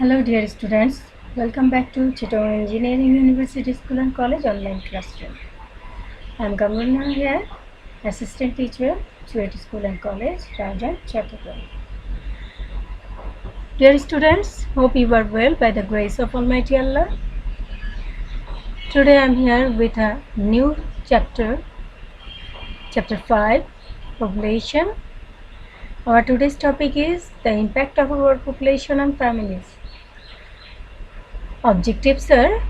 Hello dear students, welcome back to Chittagong Engineering University School and College online classroom. I am Gamurna here, Assistant Teacher, Chuet School and College, Rajan, Chittagong. Dear students, hope you are well by the grace of Almighty Allah. Today I am here with a new chapter, Chapter 5, Population. Our today's topic is the impact of our population on families. Objectives are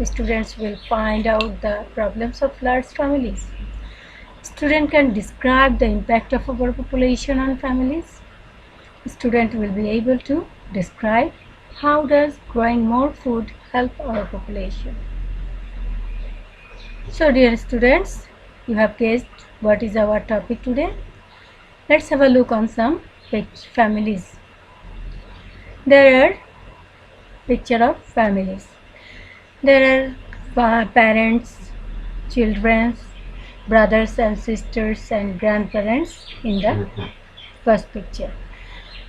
students will find out the problems of large families. Student can describe the impact of our population on families. Student will be able to describe how does growing more food help our population. So dear students, you have guessed what is our topic today. Let's have a look on some families. There are picture of families. There are parents, children, brothers and sisters and grandparents in the first picture.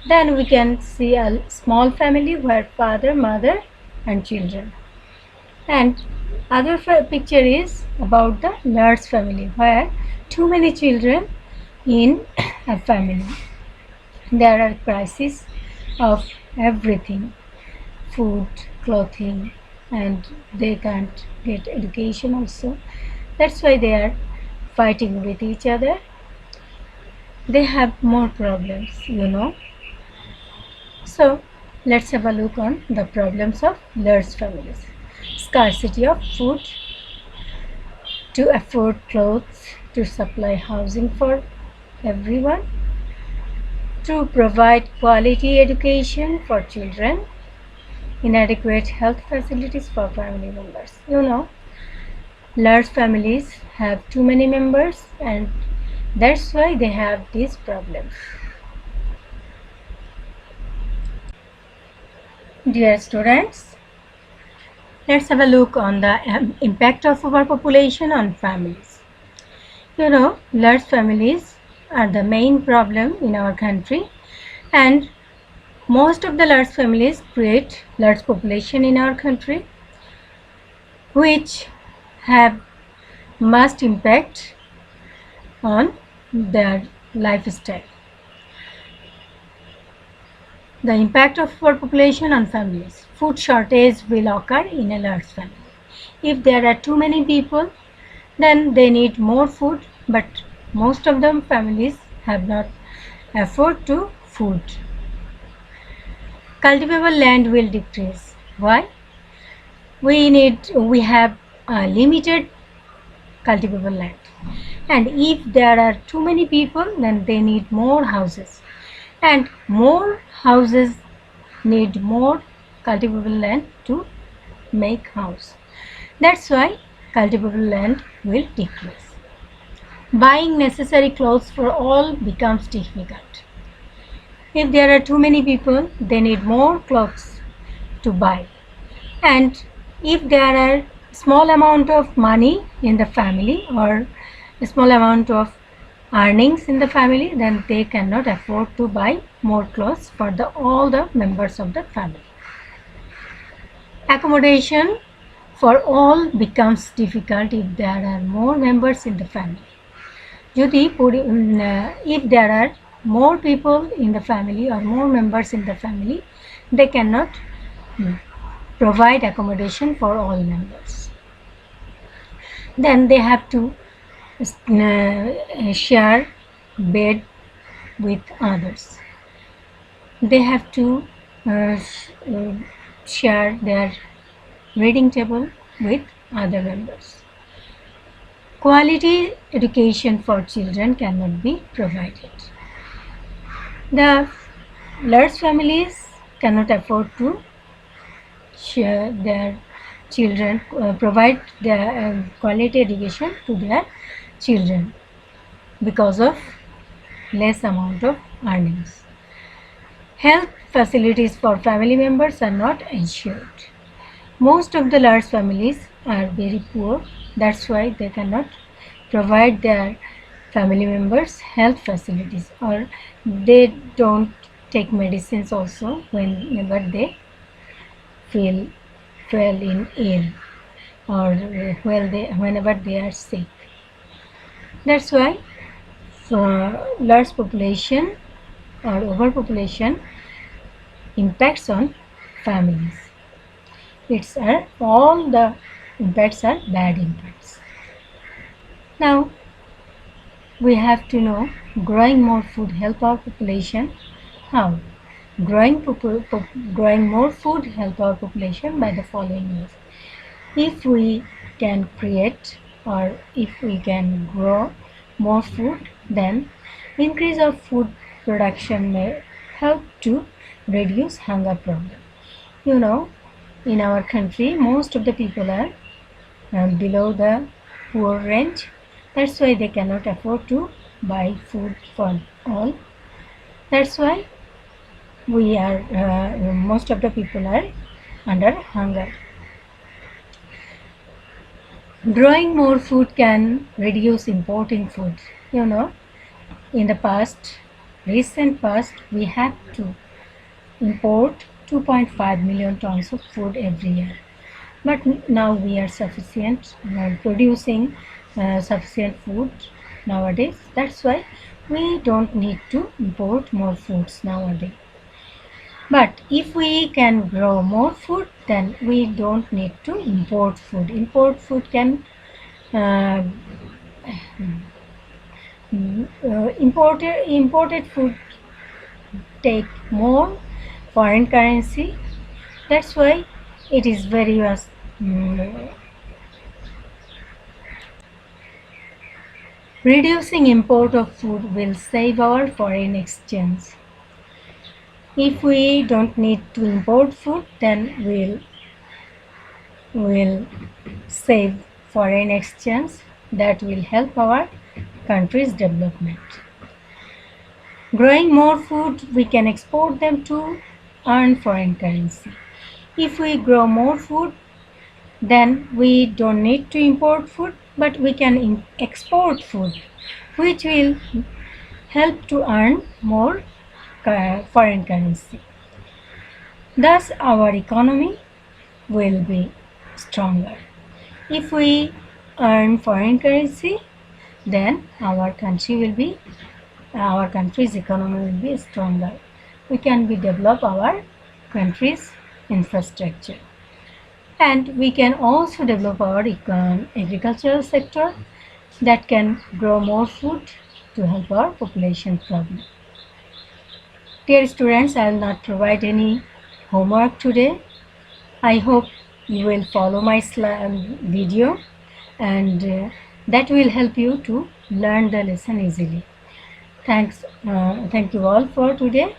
Then we can see a small family where father, mother and children. And other picture is about the large family where too many children in a family. There are crises of everything. Food, clothing, and they can't get education also. That's why they are fighting with each other. They have more problems, So let's have a look on the problems of large families. Scarcity of food, to afford clothes, to supply housing for everyone, to provide quality education for children, inadequate health facilities for family members. Large families have too many members and that's why they have these problems. Dear students, let's have a look on the impact of our population on families. Large families are the main problem in our country, and most of the large families create large population in our country, which have must impact on their lifestyle. The impact of our population on families. Food shortage will occur in a large family. If there are too many people, then they need more food, but most of them families have not afford to food. Cultivable land will decrease. Why? We have limited cultivable land, and if there are too many people, then they need more houses, and more houses need more cultivable land to make house. That's why cultivable land will decrease. Buying necessary clothes for all becomes difficult. If there are too many people, they need more clothes to buy, and if there are small amount of money in the family or a small amount of earnings in the family, then they cannot afford to buy more clothes for all the members of the family. Accommodation for all becomes difficult if there are more members in the family. If there are more people in the family or more members in the family, they cannot provide accommodation for all members. Then they have to share bed with others. They have to share their reading table with other members. Quality education for children cannot be provided. The large families cannot afford to share their children, provide their quality education to their children because of less amount of earnings. Health facilities for family members are not ensured. Most of the large families are very poor. That's why they cannot provide their family members health facilities, or they don't take medicines also whenever they feel fell in ill or whenever they are sick. That's why large population or overpopulation impacts on families. All the impacts are bad impacts. Now we have to know growing more food help our population. How? Growing more food help our population by the following ways. If we can create or if we can grow more food, then increase of food production may help to reduce hunger problem. You know, in our country, most of the people are below the poor range. That's why they cannot afford to buy food for all. That's why most of the people are under hunger. Growing more food can reduce importing food. In the recent past, we had to import 2.5 million tons of food every year. But now we are producing sufficient food nowadays. That's why we don't need to import more foods nowadays. But if we can grow more food, then we don't need to import food. Import food can imported food take more foreign currency. That's why it is very reducing import of food will save our foreign exchange. If we don't need to import food, then we'll save foreign exchange. That will help our country's development. Growing more food, we can export them to earn foreign currency. If we grow more food, then we don't need to import food, but we can export food, which will help to earn more foreign currency. Thus, our economy will be stronger. If we earn foreign currency, then our country's economy will be stronger. We can develop our country's infrastructure. And we can also develop our agricultural sector that can grow more food to help our population problem. Dear students, I will not provide any homework today. I hope you will follow my video, and that will help you to learn the lesson easily. Thank you all for today.